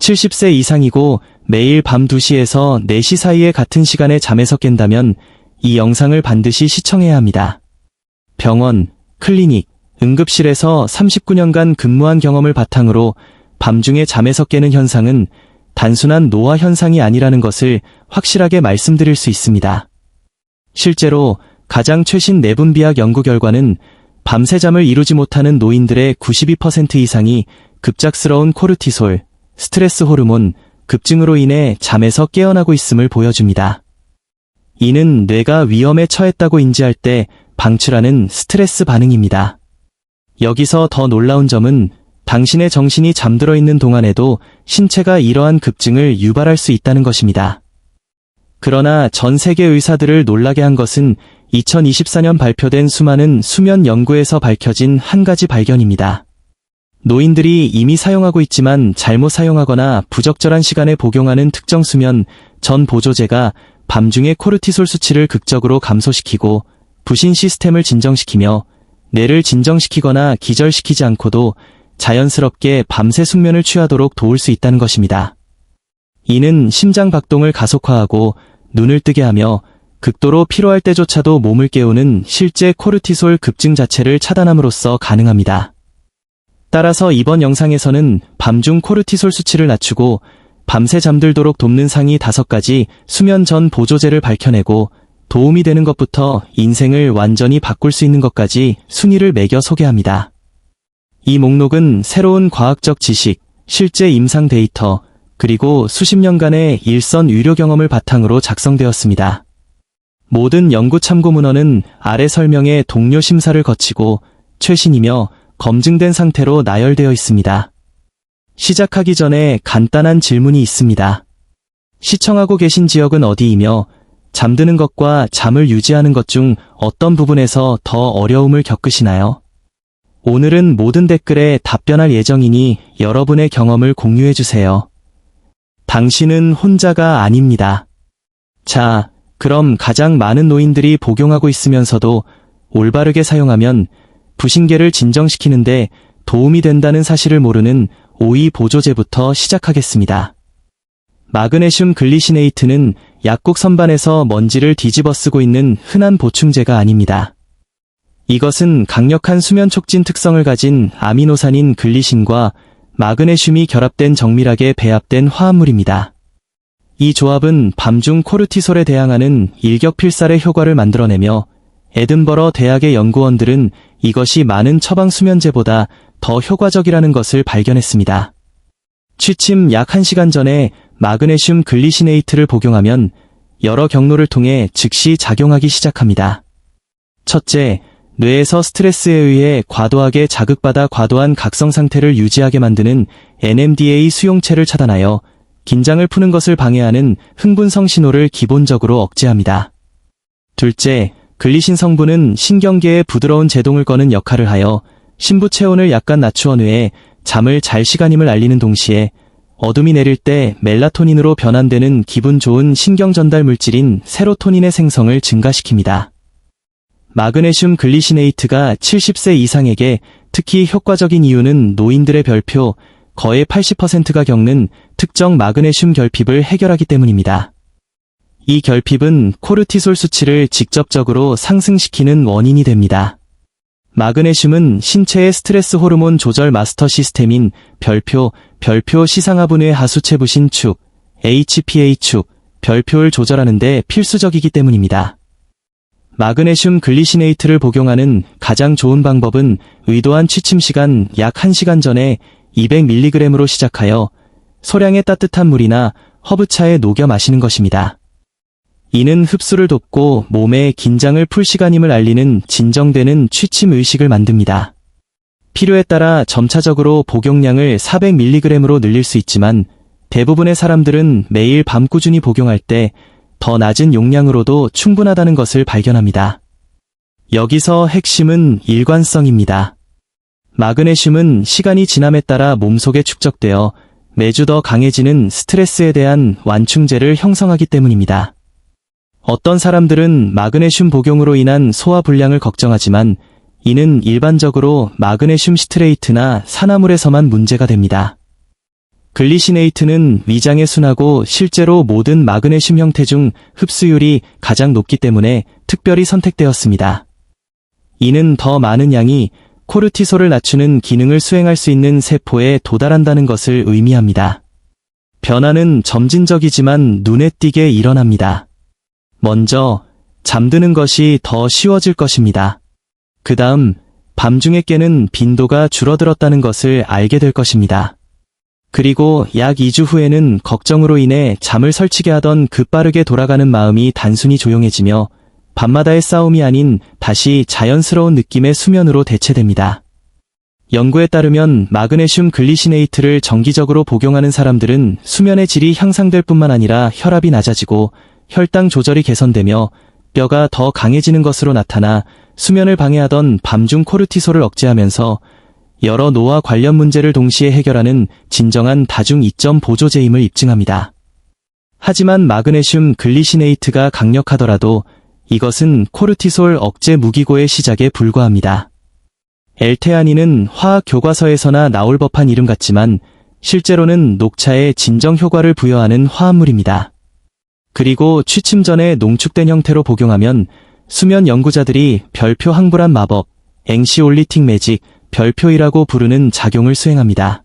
70세 이상이고 매일 밤 2시에서 4시 사이에 같은 시간에 잠에서 깬다면 이 영상을 반드시 시청해야 합니다. 병원, 클리닉, 응급실에서 39년간 근무한 경험을 바탕으로 밤중에 잠에서 깨는 현상은 단순한 노화 현상이 아니라는 것을 확실하게 말씀드릴 수 있습니다. 실제로 가장 최신 내분비학 연구 결과는 밤새 잠을 이루지 못하는 노인들의 92% 이상이 급작스러운 코르티솔, 스트레스 호르몬, 급증으로 인해 잠에서 깨어나고 있음을 보여줍니다. 이는 뇌가 위험에 처했다고 인지할 때 방출하는 스트레스 반응입니다. 여기서 더 놀라운 점은 당신의 정신이 잠들어 있는 동안에도 신체가 이러한 급증을 유발할 수 있다는 것입니다. 그러나 전 세계 의사들을 놀라게 한 것은 2024년 발표된 수많은 수면 연구에서 밝혀진 한 가지 발견입니다. 노인들이 이미 사용하고 있지만 잘못 사용하거나 부적절한 시간에 복용하는 특정 수면 전 보조제가 밤중에 코르티솔 수치를 극적으로 감소시키고 부신 시스템을 진정시키며 뇌를 진정시키거나 기절시키지 않고도 자연스럽게 밤새 숙면을 취하도록 도울 수 있다는 것입니다. 이는 심장 박동을 가속화하고 눈을 뜨게 하며 극도로 피로할 때조차도 몸을 깨우는 실제 코르티솔 급증 자체를 차단함으로써 가능합니다. 따라서 이번 영상에서는 밤중 코르티솔 수치를 낮추고 밤새 잠들도록 돕는 상위 5가지 수면 전 보조제를 밝혀내고 도움이 되는 것부터 인생을 완전히 바꿀 수 있는 것까지 순위를 매겨 소개합니다. 이 목록은 새로운 과학적 지식, 실제 임상 데이터, 그리고 수십 년간의 일선 의료 경험을 바탕으로 작성되었습니다. 모든 연구 참고 문헌은 아래 설명의 동료 심사를 거치고 최신이며 검증된 상태로 나열되어 있습니다. 시작하기 전에 간단한 질문이 있습니다. 시청하고 계신 지역은 어디이며 잠드는 것과 잠을 유지하는 것 중 어떤 부분에서 더 어려움을 겪으시나요? 오늘은 모든 댓글에 답변할 예정이니 여러분의 경험을 공유해주세요. 당신은 혼자가 아닙니다. 자, 그럼 가장 많은 노인들이 복용하고 있으면서도 올바르게 사용하면 부신계를 진정시키는데 도움이 된다는 사실을 모르는 5위 보조제부터 시작하겠습니다. 마그네슘 글리시네이트는 약국 선반에서 먼지를 뒤집어 쓰고 있는 흔한 보충제가 아닙니다. 이것은 강력한 수면 촉진 특성을 가진 아미노산인 글리신과 마그네슘이 결합된 정밀하게 배합된 화합물입니다. 이 조합은 밤중 코르티솔에 대항하는 일격필살의 효과를 만들어내며 에든버러 대학의 연구원들은 이것이 많은 처방 수면제보다 더 효과적이라는 것을 발견했습니다. 취침 약 1시간 전에 마그네슘 글리시네이트를 복용하면 여러 경로를 통해 즉시 작용하기 시작합니다. 첫째, 뇌에서 스트레스에 의해 과도하게 자극받아 과도한 각성 상태를 유지하게 만드는 NMDA 수용체를 차단하여 긴장을 푸는 것을 방해하는 흥분성 신호를 기본적으로 억제합니다. 둘째, 글리신 성분은 신경계의 부드러운 제동을 거는 역할을 하여 심부 체온을 약간 낮추어 뇌에 잠을 잘 시간임을 알리는 동시에 어둠이 내릴 때 멜라토닌으로 변환되는 기분 좋은 신경 전달 물질인 세로토닌의 생성을 증가시킵니다. 마그네슘 글리시네이트가 70세 이상에게 특히 효과적인 이유는 노인들의 별표 거의 80%가 겪는 특정 마그네슘 결핍을 해결하기 때문입니다. 이 결핍은 코르티솔 수치를 직접적으로 상승시키는 원인이 됩니다. 마그네슘은 신체의 스트레스 호르몬 조절 마스터 시스템인 별표 시상하분의 하수체부신 축, HPA 축, 별표를 조절하는 데 필수적이기 때문입니다. 마그네슘 글리시네이트를 복용하는 가장 좋은 방법은 의도한 취침 시간 약 1시간 전에 200mg으로 시작하여 소량의 따뜻한 물이나 허브차에 녹여 마시는 것입니다. 이는 흡수를 돕고 몸의 긴장을 풀 시간임을 알리는 진정되는 취침 의식을 만듭니다. 필요에 따라 점차적으로 복용량을 400mg으로 늘릴 수 있지만 대부분의 사람들은 매일 밤 꾸준히 복용할 때 더 낮은 용량으로도 충분하다는 것을 발견합니다. 여기서 핵심은 일관성입니다. 마그네슘은 시간이 지남에 따라 몸속에 축적되어 매주 더 강해지는 스트레스에 대한 완충제를 형성하기 때문입니다. 어떤 사람들은 마그네슘 복용으로 인한 소화 불량을 걱정하지만 이는 일반적으로 마그네슘 시트레이트나 산화물에서만 문제가 됩니다. 글리시네이트는 위장에 순하고 실제로 모든 마그네슘 형태 중 흡수율이 가장 높기 때문에 특별히 선택되었습니다. 이는 더 많은 양이 코르티솔을 낮추는 기능을 수행할 수 있는 세포에 도달한다는 것을 의미합니다. 변화는 점진적이지만 눈에 띄게 일어납니다. 먼저 잠드는 것이 더 쉬워질 것입니다. 그 다음 밤중에 깨는 빈도가 줄어들었다는 것을 알게 될 것입니다. 그리고 약 2주 후에는 걱정으로 인해 잠을 설치게 하던 그 빠르게 돌아가는 마음이 단순히 조용해지며 밤마다의 싸움이 아닌 다시 자연스러운 느낌의 수면으로 대체됩니다. 연구에 따르면 마그네슘 글리시네이트를 정기적으로 복용하는 사람들은 수면의 질이 향상될 뿐만 아니라 혈압이 낮아지고 혈당 조절이 개선되며 뼈가 더 강해지는 것으로 나타나 수면을 방해하던 밤중 코르티솔을 억제하면서 여러 노화 관련 문제를 동시에 해결하는 진정한 다중 이점 보조제임을 입증합니다. 하지만 마그네슘 글리시네이트가 강력하더라도 이것은 코르티솔 억제 무기고의 시작에 불과합니다. L테아닌은 화학 교과서에서나 나올 법한 이름 같지만 실제로는 녹차에 진정 효과를 부여하는 화합물입니다. 그리고 취침 전에 농축된 형태로 복용하면 수면 연구자들이 별표 항불한 마법, 앵시올리틱 매직, 별표이라고 부르는 작용을 수행합니다.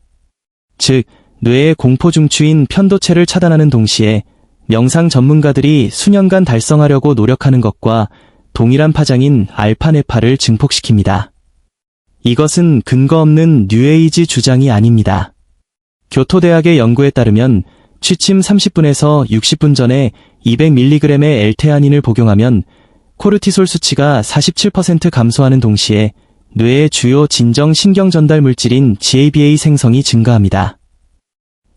즉, 뇌의 공포 중추인 편도체를 차단하는 동시에 명상 전문가들이 수년간 달성하려고 노력하는 것과 동일한 파장인 알파네파를 증폭시킵니다. 이것은 근거 없는 뉴에이지 주장이 아닙니다. 교토대학의 연구에 따르면 취침 30분에서 60분 전에 200mg의 L테아닌을 복용하면 코르티솔 수치가 47% 감소하는 동시에 뇌의 주요 진정 신경 전달 물질인 GABA 생성이 증가합니다.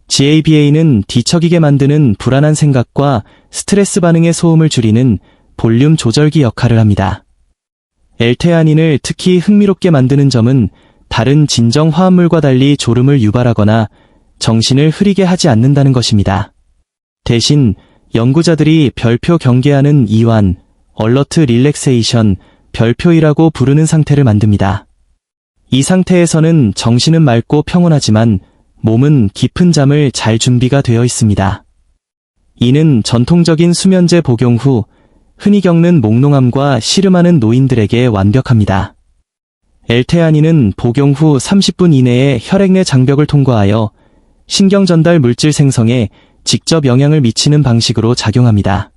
GABA는 뒤척이게 만드는 불안한 생각과 스트레스 반응의 소음을 줄이는 볼륨 조절기 역할을 합니다. L테아닌을 특히 흥미롭게 만드는 점은 다른 진정 화합물과 달리 졸음을 유발하거나 정신을 흐리게 하지 않는다는 것입니다. 대신 연구자들이 별표 경계하는 이완, 얼러트 릴렉세이션, 별표이라고 부르는 상태를 만듭니다. 이 상태에서는 정신은 맑고 평온하지만 몸은 깊은 잠을 잘 준비가 되어 있습니다. 이는 전통적인 수면제 복용 후 흔히 겪는 몽롱함과 시름하는 노인들에게 완벽합니다. L테아닌은 복용 후 30분 이내에 혈액 내 장벽을 통과하여 신경 전달 물질 생성에 직접 영향을 미치는 방식으로 작용합니다.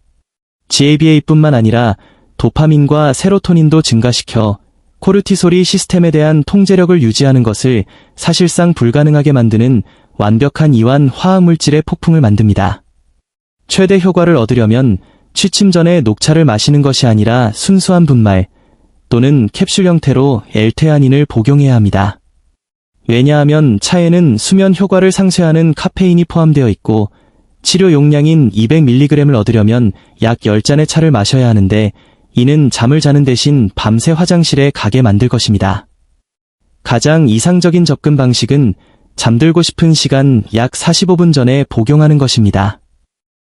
GABA뿐만 아니라 도파민과 세로토닌도 증가시켜 코르티솔이 시스템에 대한 통제력을 유지하는 것을 사실상 불가능하게 만드는 완벽한 이완 화학물질의 폭풍을 만듭니다. 최대 효과를 얻으려면 취침 전에 녹차를 마시는 것이 아니라 순수한 분말 또는 캡슐 형태로 L테아닌을 복용해야 합니다. 왜냐하면 차에는 수면 효과를 상쇄하는 카페인이 포함되어 있고 치료 용량인 200mg을 얻으려면 약 10잔의 차를 마셔야 하는데 이는 잠을 자는 대신 밤새 화장실에 가게 만들 것입니다. 가장 이상적인 접근 방식은 잠들고 싶은 시간 약 45분 전에 복용하는 것입니다.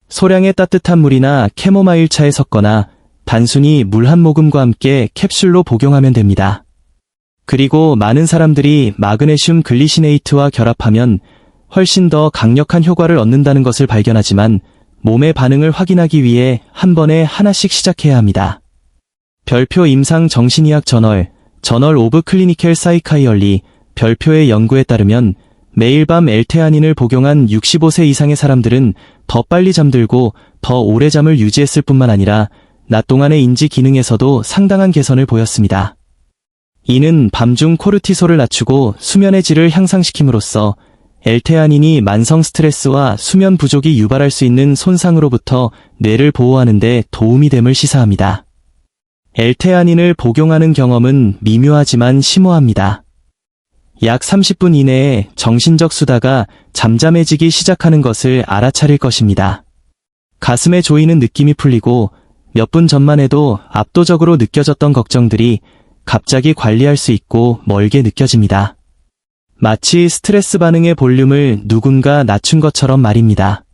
소량의 따뜻한 물이나 캐모마일 차에 섞거나 단순히 물 한 모금과 함께 캡슐로 복용하면 됩니다. 그리고 많은 사람들이 마그네슘 글리시네이트와 결합하면 훨씬 더 강력한 효과를 얻는다는 것을 발견하지만 몸의 반응을 확인하기 위해 한 번에 하나씩 시작해야 합니다. 별표 임상 정신의학 저널 오브 클리니컬 사이카이얼리 별표의 연구에 따르면 매일 밤 L테아닌을 복용한 65세 이상의 사람들은 더 빨리 잠들고 더 오래 잠을 유지했을 뿐만 아니라 낮 동안의 인지 기능에서도 상당한 개선을 보였습니다. 이는 밤중 코르티솔을 낮추고 수면의 질을 향상시킴으로써 L테아닌이 만성 스트레스와 수면 부족이 유발할 수 있는 손상으로부터 뇌를 보호하는 데 도움이 됨을 시사합니다. L테아닌을 복용하는 경험은 미묘하지만 심오합니다. 약 30분 이내에 정신적 수다가 잠잠해지기 시작하는 것을 알아차릴 것입니다. 가슴에 조이는 느낌이 풀리고 몇 분 전만 해도 압도적으로 느껴졌던 걱정들이 갑자기 관리할 수 있고 멀게 느껴집니다. 마치 스트레스 반응의 볼륨을 누군가 낮춘 것처럼 말입니다.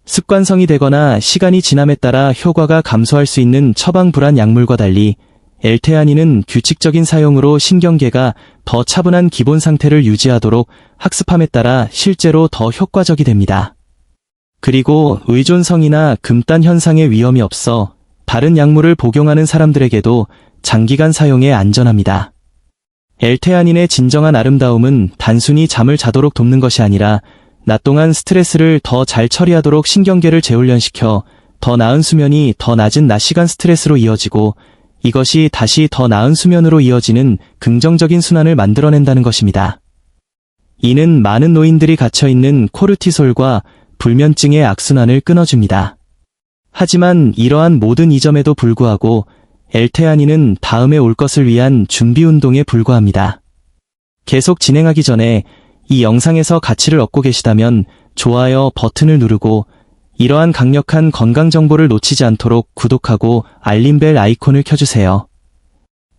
습관성이 되거나 시간이 지남에 따라 효과가 감소할 수 있는 처방불안 약물과 달리 L테아닌은 규칙적인 사용으로 신경계가 더 차분한 기본 상태를 유지하도록 학습함에 따라 실제로 더 효과적이 됩니다. 그리고 의존성이나 금단 현상의 위험이 없어 다른 약물을 복용하는 사람들에게도 장기간 사용에 안전합니다. L테아닌의 진정한 아름다움은 단순히 잠을 자도록 돕는 것이 아니라 낮 동안 스트레스를 더 잘 처리하도록 신경계를 재훈련시켜 더 나은 수면이 더 낮은 낮 시간 스트레스로 이어지고 이것이 다시 더 나은 수면으로 이어지는 긍정적인 순환을 만들어낸다는 것입니다. 이는 많은 노인들이 갇혀있는 코르티솔과 불면증의 악순환을 끊어줍니다. 하지만 이러한 모든 이점에도 불구하고 L테아닌은 다음에 올 것을 위한 준비 운동에 불과합니다. 계속 진행하기 전에 이 영상에서 가치를 얻고 계시다면 좋아요 버튼을 누르고 이러한 강력한 건강 정보를 놓치지 않도록 구독하고 알림벨 아이콘을 켜주세요.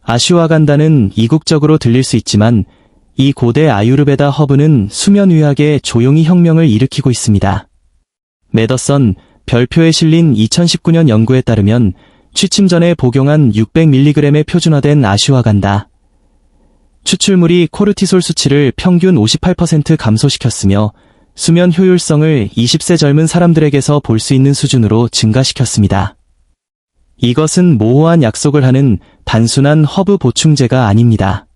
아슈와간다는 이국적으로 들릴 수 있지만 이 고대 아유르베다 허브는 수면의학에 조용히 혁명을 일으키고 있습니다. 메더선 별표에 실린 2019년 연구에 따르면 취침 전에 복용한 600mg의 표준화된 아슈와간다 추출물이 코르티솔 수치를 평균 58% 감소시켰으며 수면 효율성을 20세 젊은 사람들에게서 볼 수 있는 수준으로 증가시켰습니다. 이것은 모호한 약속을 하는 단순한 허브 보충제가 아닙니다.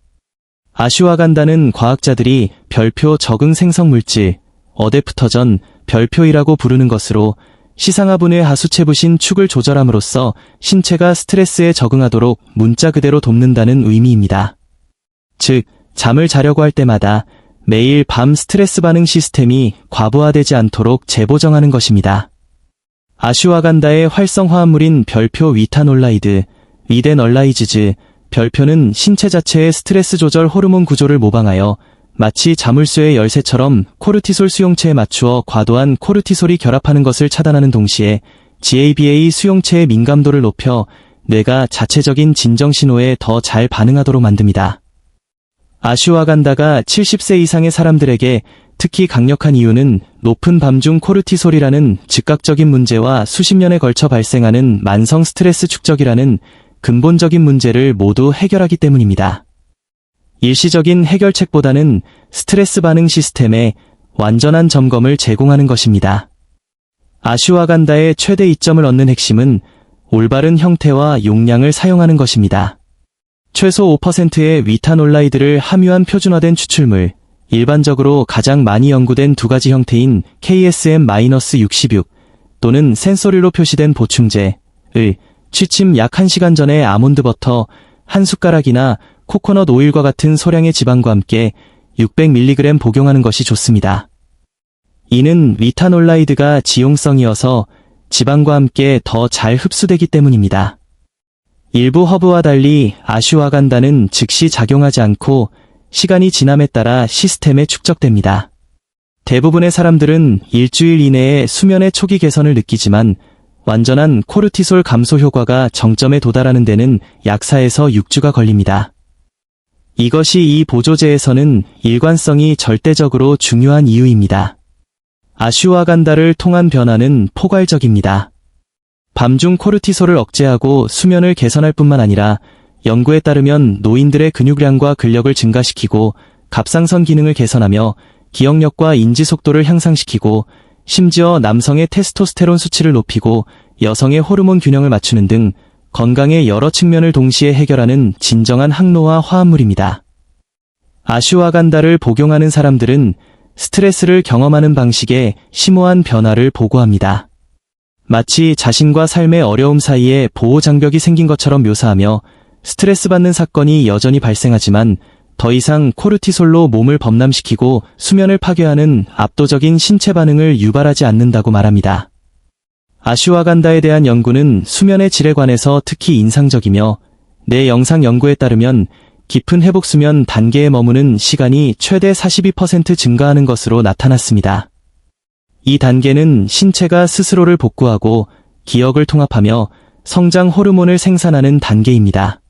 아슈와간다는 과학자들이 별표 적응 생성 물질, 어댑터전, 별표이라고 부르는 것으로 시상하분의 하수체부신 축을 조절함으로써 신체가 스트레스에 적응하도록 문자 그대로 돕는다는 의미입니다. 즉, 잠을 자려고 할 때마다 매일 밤 스트레스 반응 시스템이 과부하되지 않도록 재보정하는 것입니다. 아슈와간다의 활성 화합물인 별표 위타놀라이드, 위데널라이즈즈, 별표는 신체 자체의 스트레스 조절 호르몬 구조를 모방하여 마치 자물쇠의 열쇠처럼 코르티솔 수용체에 맞추어 과도한 코르티솔이 결합하는 것을 차단하는 동시에 GABA 수용체의 민감도를 높여 뇌가 자체적인 진정 신호에 더 잘 반응하도록 만듭니다. 아슈와간다가 70세 이상의 사람들에게 특히 강력한 이유는 높은 밤중 코르티솔이라는 즉각적인 문제와 수십 년에 걸쳐 발생하는 만성 스트레스 축적이라는 근본적인 문제를 모두 해결하기 때문입니다. 일시적인 해결책보다는 스트레스 반응 시스템의 완전한 점검을 제공하는 것입니다. 아슈와간다의 최대 이점을 얻는 핵심은 올바른 형태와 용량을 사용하는 것입니다. 최소 5%의 위타놀라이드를 함유한 표준화된 추출물, 일반적으로 가장 많이 연구된 두 가지 형태인 KSM-66 또는 센소릴로 표시된 보충제를 취침 약 1시간 전에 아몬드 버터 한 숟가락이나 코코넛 오일과 같은 소량의 지방과 함께 600mg 복용하는 것이 좋습니다. 이는 위타놀라이드가 지용성이어서 지방과 함께 더 잘 흡수되기 때문입니다. 일부 허브와 달리 아슈와간다는 즉시 작용하지 않고 시간이 지남에 따라 시스템에 축적됩니다. 대부분의 사람들은 일주일 이내에 수면의 초기 개선을 느끼지만 완전한 코르티솔 감소 효과가 정점에 도달하는 데는 약 4에서 6주가 걸립니다. 이것이 이 보조제에서는 일관성이 절대적으로 중요한 이유입니다. 아슈와간다를 통한 변화는 포괄적입니다. 밤중 코르티솔을 억제하고 수면을 개선할 뿐만 아니라 연구에 따르면 노인들의 근육량과 근력을 증가시키고 갑상선 기능을 개선하며 기억력과 인지 속도를 향상시키고 심지어 남성의 테스토스테론 수치를 높이고 여성의 호르몬 균형을 맞추는 등 건강의 여러 측면을 동시에 해결하는 진정한 항노화 화합물입니다. 아슈와간다를 복용하는 사람들은 스트레스를 경험하는 방식에 심오한 변화를 보고합니다. 마치 자신과 삶의 어려움 사이에 보호장벽이 생긴 것처럼 묘사하며 스트레스 받는 사건이 여전히 발생하지만 더 이상 코르티솔로 몸을 범람시키고 수면을 파괴하는 압도적인 신체 반응을 유발하지 않는다고 말합니다. 아슈와간다에 대한 연구는 수면의 질에 관해서 특히 인상적이며 내 영상 연구에 따르면 깊은 회복 수면 단계에 머무는 시간이 최대 42% 증가하는 것으로 나타났습니다. 이 단계는 신체가 스스로를 복구하고 기억을 통합하며 성장 호르몬을 생산하는 단계입니다.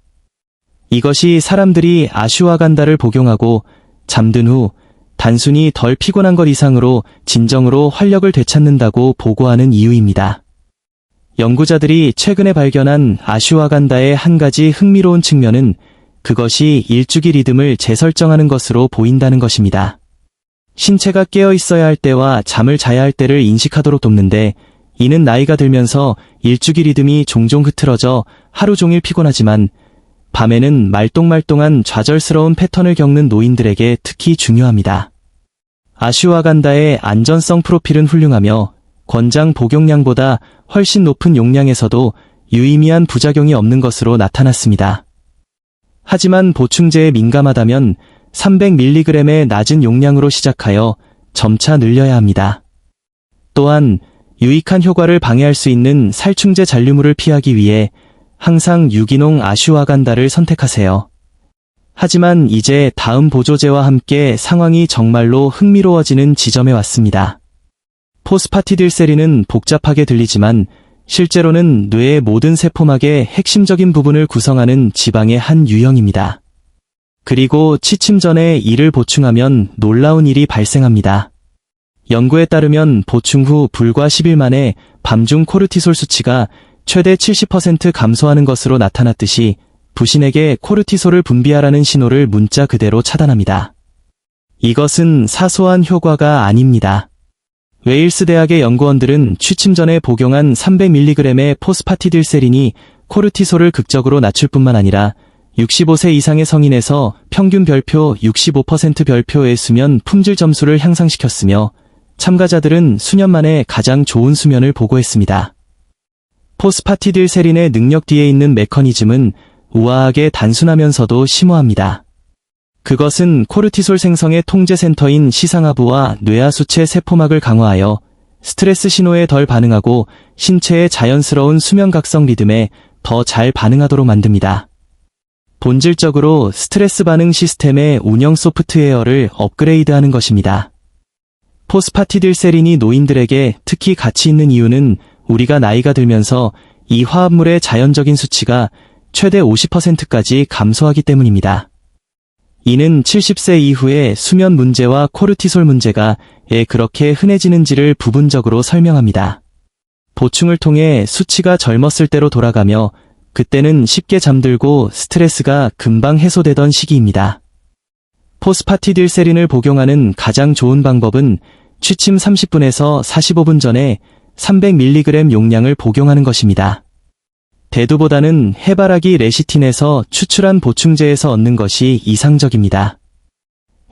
이것이 사람들이 아슈와간다를 복용하고 잠든 후 단순히 덜 피곤한 것 이상으로 진정으로 활력을 되찾는다고 보고하는 이유입니다. 연구자들이 최근에 발견한 아슈와간다의 한 가지 흥미로운 측면은 그것이 일주기 리듬을 재설정하는 것으로 보인다는 것입니다. 신체가 깨어 있어야 할 때와 잠을 자야 할 때를 인식하도록 돕는데, 이는 나이가 들면서 일주기 리듬이 종종 흐트러져 하루 종일 피곤하지만 밤에는 말똥말똥한 좌절스러운 패턴을 겪는 노인들에게 특히 중요합니다. 아슈와간다의 안전성 프로필은 훌륭하며 권장 복용량보다 훨씬 높은 용량에서도 유의미한 부작용이 없는 것으로 나타났습니다. 하지만 보충제에 민감하다면 300mg의 낮은 용량으로 시작하여 점차 늘려야 합니다. 또한 유익한 효과를 방해할 수 있는 살충제 잔류물을 피하기 위해 항상 유기농 아슈와간다를 선택하세요. 하지만 이제 다음 보조제와 함께 상황이 정말로 흥미로워지는 지점에 왔습니다. 포스파티딜세린은 복잡하게 들리지만 실제로는 뇌의 모든 세포막의 핵심적인 부분을 구성하는 지방의 한 유형입니다. 그리고 취침 전에 이를 보충하면 놀라운 일이 발생합니다. 연구에 따르면 보충 후 불과 10일 만에 밤중 코르티솔 수치가 최대 70% 감소하는 것으로 나타났듯이 부신에게 코르티솔을 분비하라는 신호를 문자 그대로 차단합니다. 이것은 사소한 효과가 아닙니다. 웨일스 대학의 연구원들은 취침 전에 복용한 300mg의 포스파티딜세린이 코르티솔을 극적으로 낮출 뿐만 아니라 65세 이상의 성인에서 평균 별표 65% 별표의 수면 품질 점수를 향상시켰으며 참가자들은 수년 만에 가장 좋은 수면을 보고했습니다. 포스파티딜세린의 능력 뒤에 있는 메커니즘은 우아하게 단순하면서도 심오합니다. 그것은 코르티솔 생성의 통제센터인 시상하부와 뇌하수체 세포막을 강화하여 스트레스 신호에 덜 반응하고 신체의 자연스러운 수면각성 리듬에 더 잘 반응하도록 만듭니다. 본질적으로 스트레스 반응 시스템의 운영 소프트웨어를 업그레이드하는 것입니다. 포스파티딜세린이 노인들에게 특히 가치 있는 이유는 우리가 나이가 들면서 이 화합물의 자연적인 수치가 최대 50%까지 감소하기 때문입니다. 이는 70세 이후의 수면 문제와 코르티솔 문제가 왜 그렇게 흔해지는지를 부분적으로 설명합니다. 보충을 통해 수치가 젊었을 때로 돌아가며 그때는 쉽게 잠들고 스트레스가 금방 해소되던 시기입니다. 포스파티딜세린을 복용하는 가장 좋은 방법은 취침 30분에서 45분 전에 300mg 용량을 복용하는 것입니다. 대두보다는 해바라기 레시틴에서 추출한 보충제에서 얻는 것이 이상적입니다.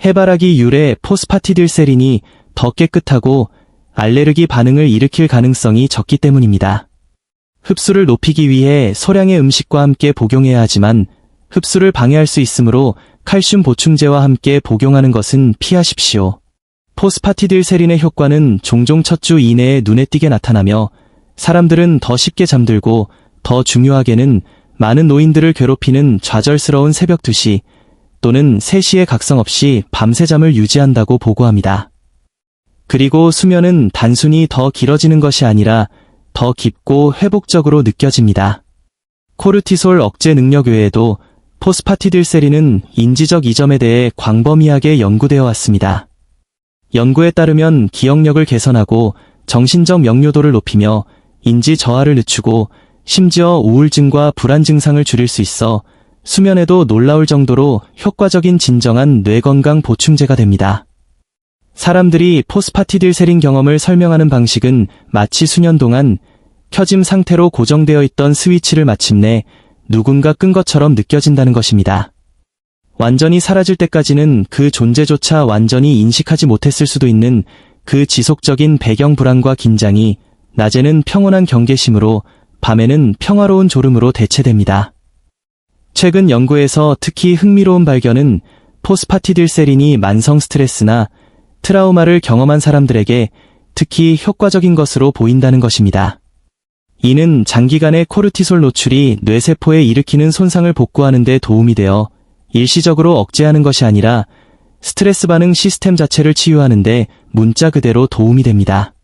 해바라기 유래 포스파티딜세린이 더 깨끗하고 알레르기 반응을 일으킬 가능성이 적기 때문입니다. 흡수를 높이기 위해 소량의 음식과 함께 복용해야 하지만 흡수를 방해할 수 있으므로 칼슘 보충제와 함께 복용하는 것은 피하십시오. 포스파티딜세린의 효과는 종종 첫 주 이내에 눈에 띄게 나타나며 사람들은 더 쉽게 잠들고 더 중요하게는 많은 노인들을 괴롭히는 좌절스러운 새벽 2시 또는 3시의 각성 없이 밤새 잠을 유지한다고 보고합니다. 그리고 수면은 단순히 더 길어지는 것이 아니라 더 깊고 회복적으로 느껴집니다. 코르티솔 억제 능력 외에도 포스파티딜세린은 인지적 이점에 대해 광범위하게 연구되어 왔습니다. 연구에 따르면 기억력을 개선하고 정신적 명료도를 높이며 인지 저하를 늦추고 심지어 우울증과 불안 증상을 줄일 수 있어 수면에도 놀라울 정도로 효과적인 진정한 뇌건강 보충제가 됩니다. 사람들이 포스파티딜세린 경험을 설명하는 방식은 마치 수년 동안 켜짐 상태로 고정되어 있던 스위치를 마침내 누군가 끈 것처럼 느껴진다는 것입니다. 완전히 사라질 때까지는 그 존재조차 완전히 인식하지 못했을 수도 있는 그 지속적인 배경 불안과 긴장이 낮에는 평온한 경계심으로 밤에는 평화로운 졸음으로 대체됩니다. 최근 연구에서 특히 흥미로운 발견은 포스파티딜세린이 만성 스트레스나 트라우마를 경험한 사람들에게 특히 효과적인 것으로 보인다는 것입니다. 이는 장기간의 코르티솔 노출이 뇌세포에 일으키는 손상을 복구하는 데 도움이 되어 일시적으로 억제하는 것이 아니라 스트레스 반응 시스템 자체를 치유하는 데 문자 그대로 도움이 됩니다.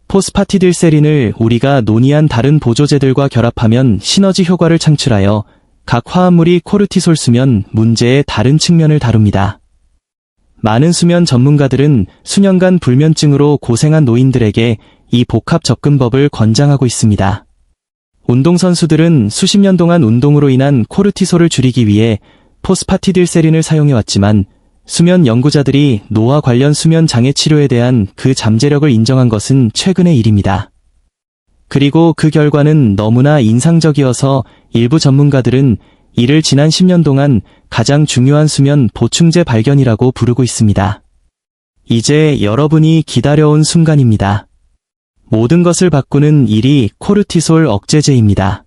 포스파티딜세린을 우리가 논의한 다른 보조제들과 결합하면 시너지 효과를 창출하여 각 화합물이 코르티솔 수면 문제의 다른 측면을 다룹니다. 많은 수면 전문가들은 수년간 불면증으로 고생한 노인들에게 이 복합 접근법을 권장하고 있습니다. 운동선수들은 수십 년 동안 운동으로 인한 코르티솔을 줄이기 위해 포스파티딜세린을 사용해왔지만 수면 연구자들이 노화 관련 수면 장애 치료에 대한 그 잠재력을 인정한 것은 최근의 일입니다. 그리고 그 결과는 너무나 인상적이어서 일부 전문가들은 이를 지난 10년 동안 가장 중요한 수면 보충제 발견이라고 부르고 있습니다. 이제 여러분이 기다려온 순간입니다. 모든 것을 바꾸는 일이 코르티솔 억제제입니다.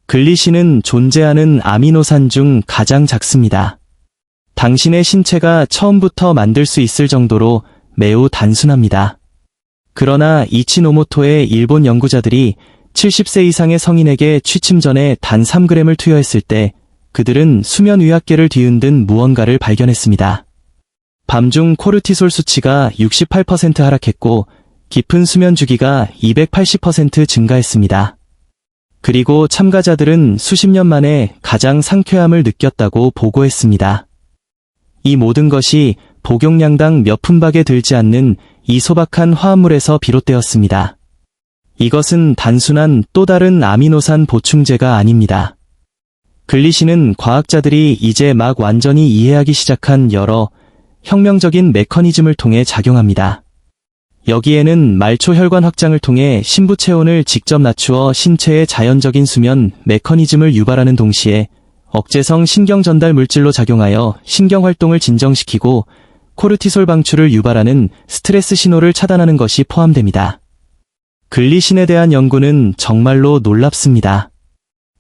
글리신은 존재하는 아미노산 중 가장 작습니다. 당신의 신체가 처음부터 만들 수 있을 정도로 매우 단순합니다. 그러나 이치노모토의 일본 연구자들이 70세 이상의 성인에게 취침 전에 단 3g을 투여했을 때 그들은 수면의학계를 뒤흔든 무언가를 발견했습니다. 밤중 코르티솔 수치가 68% 하락했고 깊은 수면 주기가 280% 증가했습니다. 그리고 참가자들은 수십 년 만에 가장 상쾌함을 느꼈다고 보고했습니다. 이 모든 것이 복용량당 몇 푼밖에 들지 않는 이 소박한 화합물에서 비롯되었습니다. 이것은 단순한 또 다른 아미노산 보충제가 아닙니다. 글리신은 과학자들이 이제 막 완전히 이해하기 시작한 여러 혁명적인 메커니즘을 통해 작용합니다. 여기에는 말초 혈관 확장을 통해 신부 체온을 직접 낮추어 신체의 자연적인 수면 메커니즘을 유발하는 동시에 억제성 신경 전달 물질로 작용하여 신경 활동을 진정시키고 코르티솔 방출을 유발하는 스트레스 신호를 차단하는 것이 포함됩니다. 글리신에 대한 연구는 정말로 놀랍습니다.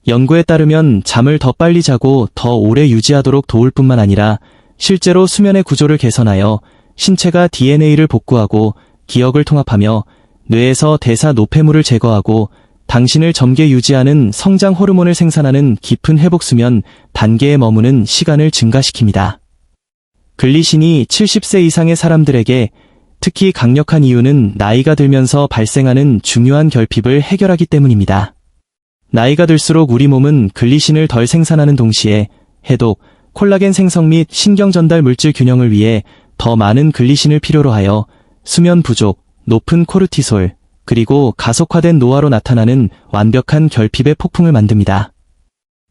연구에 따르면 잠을 더 빨리 자고 더 오래 유지하도록 도울 뿐만 아니라 실제로 수면의 구조를 개선하여 신체가 DNA를 복구하고 기억을 통합하며 뇌에서 대사 노폐물을 제거하고 당신을 젊게 유지하는 성장 호르몬을 생산하는 깊은 회복 수면 단계에 머무는 시간을 증가시킵니다. 글리신이 70세 이상의 사람들에게 특히 강력한 이유는 나이가 들면서 발생하는 중요한 결핍을 해결하기 때문입니다. 나이가 들수록 우리 몸은 글리신을 덜 생산하는 동시에 해독, 콜라겐 생성 및 신경 전달 물질 균형을 위해 더 많은 글리신을 필요로 하여 수면 부족, 높은 코르티솔, 그리고 가속화된 노화로 나타나는 완벽한 결핍의 폭풍을 만듭니다.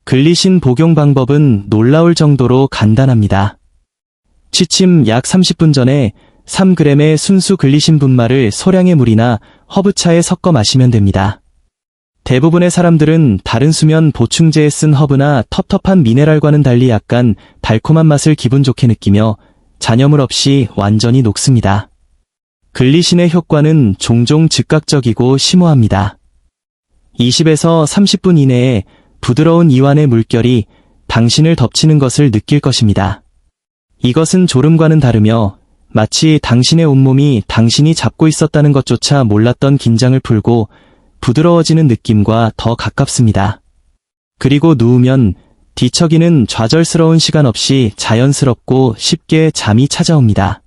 글리신 복용 방법은 놀라울 정도로 간단합니다. 취침 약 30분 전에 3g의 순수 글리신 분말을 소량의 물이나 허브차에 섞어 마시면 됩니다. 대부분의 사람들은 다른 수면 보충제에 쓴 허브나 텁텁한 미네랄과는 달리 약간 달콤한 맛을 기분 좋게 느끼며 잔여물 없이 완전히 녹습니다. 글리신의 효과는 종종 즉각적이고 심오합니다. 20에서 30분 이내에 부드러운 이완의 물결이 당신을 덮치는 것을 느낄 것입니다. 이것은 졸음과는 다르며 마치 당신의 온몸이 당신이 잡고 있었다는 것조차 몰랐던 긴장을 풀고 부드러워지는 느낌과 더 가깝습니다. 그리고 누우면 뒤척이는 좌절스러운 시간 없이 자연스럽고 쉽게 잠이 찾아옵니다.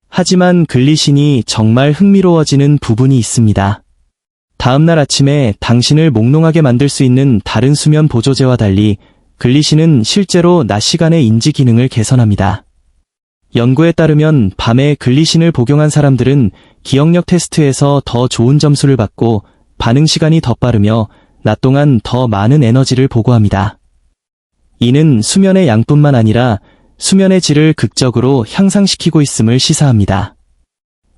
하지만 글리신이 정말 흥미로워지는 부분이 있습니다. 다음날 아침에 당신을 몽롱하게 만들 수 있는 다른 수면 보조제와 달리 글리신은 실제로 낮 시간의 인지 기능을 개선합니다. 연구에 따르면 밤에 글리신을 복용한 사람들은 기억력 테스트에서 더 좋은 점수를 받고 반응 시간이 더 빠르며 낮 동안 더 많은 에너지를 보고합니다. 이는 수면의 양뿐만 아니라 수면의 질을 극적으로 향상시키고 있음을 시사합니다.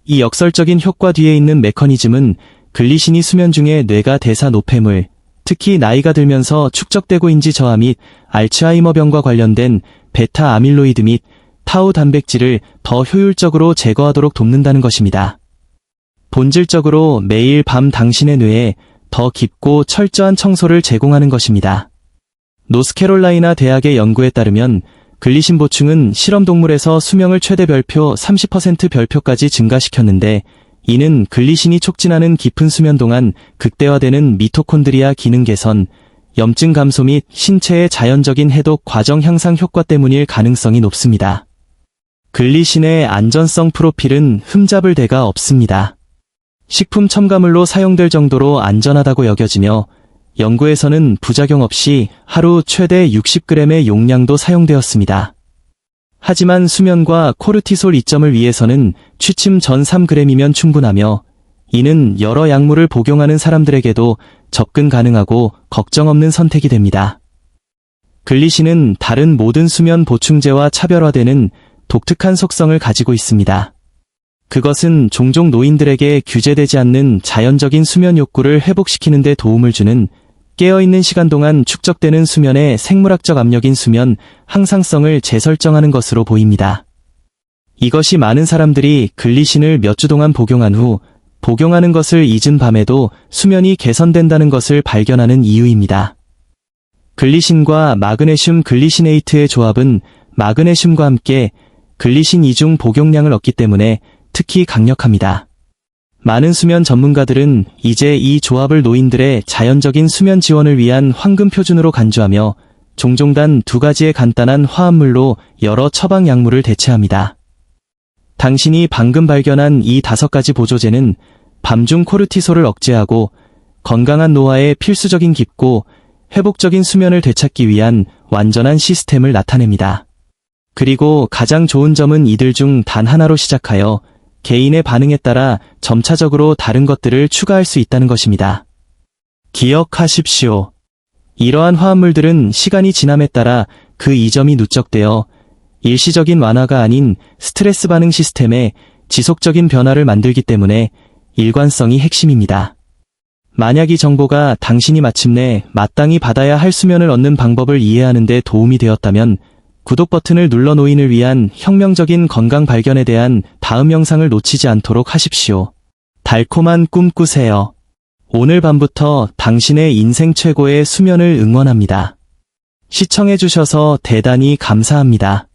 이 역설적인 효과 뒤에 있는 메커니즘은 글리신이 수면 중에 뇌가 대사 노폐물, 특히 나이가 들면서 축적되고 인지 저하 및 알츠하이머병과 관련된 베타 아밀로이드 및 타우 단백질을 더 효율적으로 제거하도록 돕는다는 것입니다. 본질적으로 매일 밤 당신의 뇌에 더 깊고 철저한 청소를 제공하는 것입니다. 노스캐롤라이나 대학의 연구에 따르면 글리신 보충은 실험동물에서 수명을 최대 별표 30% 별표까지 증가시켰는데 이는 글리신이 촉진하는 깊은 수면 동안 극대화되는 미토콘드리아 기능 개선, 염증 감소 및 신체의 자연적인 해독 과정 향상 효과 때문일 가능성이 높습니다. 글리신의 안전성 프로필은 흠잡을 데가 없습니다. 식품 첨가물로 사용될 정도로 안전하다고 여겨지며 연구에서는 부작용 없이 하루 최대 60g의 용량도 사용되었습니다. 하지만 수면과 코르티솔 이점을 위해서는 취침 전 3g이면 충분하며 이는 여러 약물을 복용하는 사람들에게도 접근 가능하고 걱정 없는 선택이 됩니다. 글리신은 다른 모든 수면 보충제와 차별화되는 독특한 속성을 가지고 있습니다. 그것은 종종 노인들에게 규제되지 않는 자연적인 수면 욕구를 회복시키는 데 도움을 주는 깨어있는 시간 동안 축적되는 수면의 생물학적 압력인 수면 항상성을 재설정하는 것으로 보입니다. 이것이 많은 사람들이 글리신을 몇 주 동안 복용한 후 복용하는 것을 잊은 밤에도 수면이 개선된다는 것을 발견하는 이유입니다. 글리신과 마그네슘 글리시네이트의 조합은 마그네슘과 함께 글리신 이중 복용량을 얻기 때문에 특히 강력합니다. 많은 수면 전문가들은 이제 이 조합을 노인들의 자연적인 수면 지원을 위한 황금 표준으로 간주하며 종종 단 2가지의 간단한 화합물로 여러 처방 약물을 대체합니다. 당신이 방금 발견한 이 5가지 보조제는 밤중 코르티솔을 억제하고 건강한 노화에 필수적인 깊고 회복적인 수면을 되찾기 위한 완전한 시스템을 나타냅니다. 그리고 가장 좋은 점은 이들 중 단 하나로 시작하여 개인의 반응에 따라 점차적으로 다른 것들을 추가할 수 있다는 것입니다. 기억하십시오. 이러한 화합물들은 시간이 지남에 따라 그 이점이 누적되어 일시적인 완화가 아닌 스트레스 반응 시스템의 지속적인 변화를 만들기 때문에 일관성이 핵심입니다. 만약 이 정보가 당신이 마침내 마땅히 받아야 할 수면을 얻는 방법을 이해하는 데 도움이 되었다면 구독 버튼을 눌러 노인을 위한 혁명적인 건강 발견에 대한 다음 영상을 놓치지 않도록 하십시오. 달콤한 꿈 꾸세요. 오늘 밤부터 당신의 인생 최고의 수면을 응원합니다. 시청해주셔서 대단히 감사합니다.